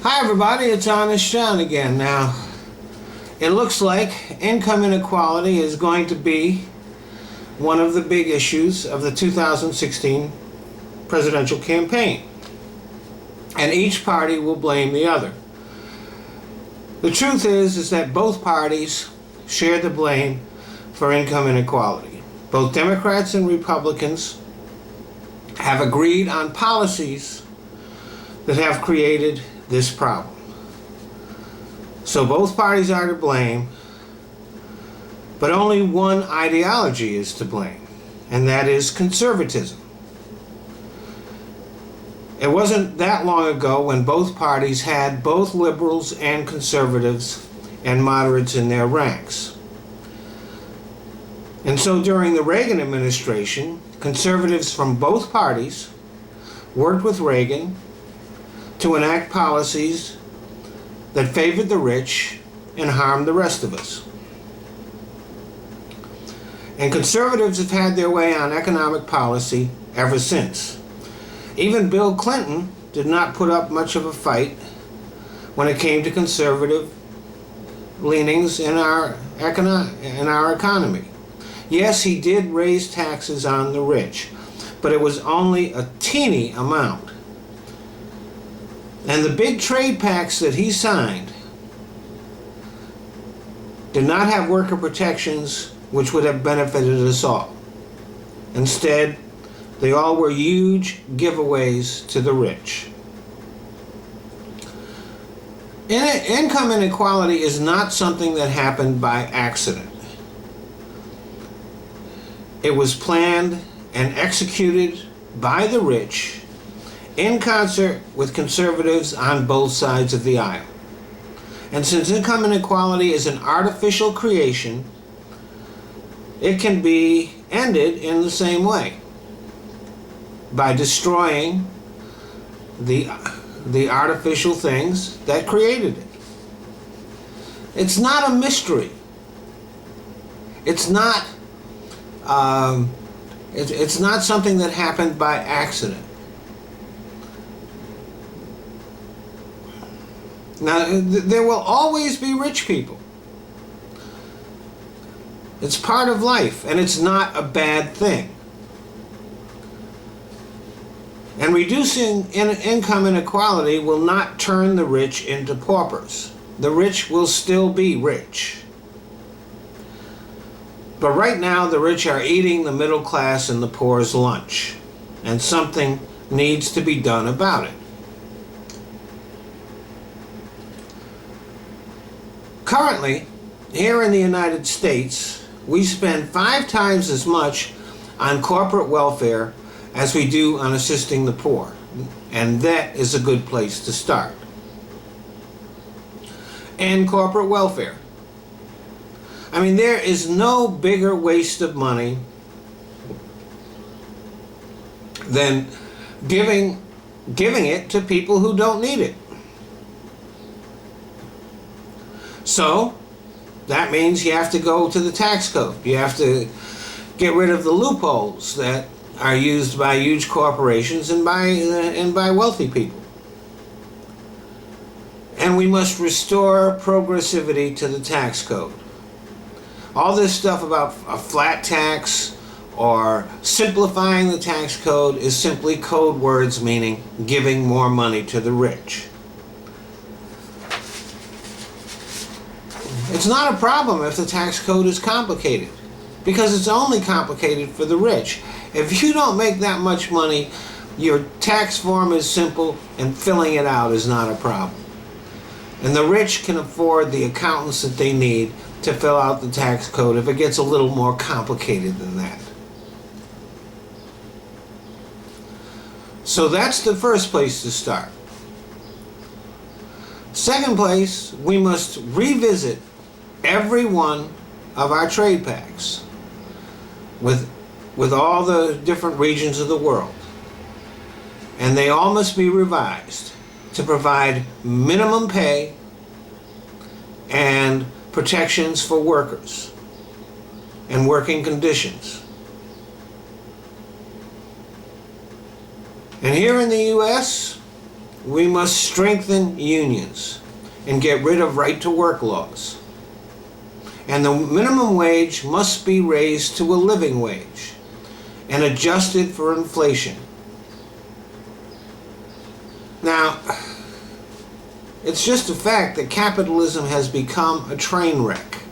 Hi everybody, it's Honest John again. Now, it looks like income inequality is going to be one of the big issues of the 2016 presidential campaign. And each party will blame the other. The truth is that both parties share the blame for income inequality. Both Democrats and Republicans have agreed on policies that have created this problem. So both parties are to blame, but only one ideology is to blame, and that is conservatism. It wasn't that long ago when both parties had both liberals and conservatives and moderates in their ranks. And so during the Reagan administration, conservatives from both parties worked with Reagan to enact policies that favored the rich and harmed the rest of us. And conservatives have had their way on economic policy ever since. Even Bill Clinton did not put up much of a fight when it came to conservative leanings in our economy. Yes, he did raise taxes on the rich, but it was only a teeny amount. And the big trade pacts that he signed did not have worker protections which would have benefited us all. Instead, they all were huge giveaways to the rich. Income inequality is not something that happened by accident. It was planned and executed by the rich in concert with conservatives on both sides of the aisle. And since income inequality is an artificial creation, it can be ended in the same way, by destroying the artificial things that created it. It's not a mystery. It's not something that happened by accident. Now, there will always be rich people. It's part of life, and it's not a bad thing. And reducing income inequality will not turn the rich into paupers. The rich will still be rich. But right now, the rich are eating the middle class and the poor's lunch, and something needs to be done about it. Currently, here in the United States, we spend 5 times as much on corporate welfare as we do on assisting the poor. And that is a good place to start. And corporate welfare. I mean, there is no bigger waste of money than giving it to people who don't need it. So, that means you have to go to the tax code. You have to get rid of the loopholes that are used by huge corporations and by wealthy people. And we must restore progressivity to the tax code. All this stuff about a flat tax or simplifying the tax code is simply code words meaning giving more money to the rich. It's not a problem if the tax code is complicated, because it's only complicated for the rich. If you don't make that much money, your tax form is simple and filling it out is not a problem. And the rich can afford the accountants that they need to fill out the tax code if it gets a little more complicated than that. So that's the first place to start. Second place, we must revisit every one of our trade pacts with all the different regions of the world. And they all must be revised to provide minimum pay and protections for workers and working conditions. And here in the U.S., We must strengthen unions and get rid of right-to-work laws. And the minimum wage must be raised to a living wage and adjusted for inflation. Now, it's just a fact that capitalism has become a train wreck.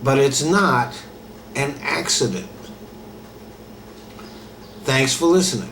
But it's not an accident. Thanks for listening.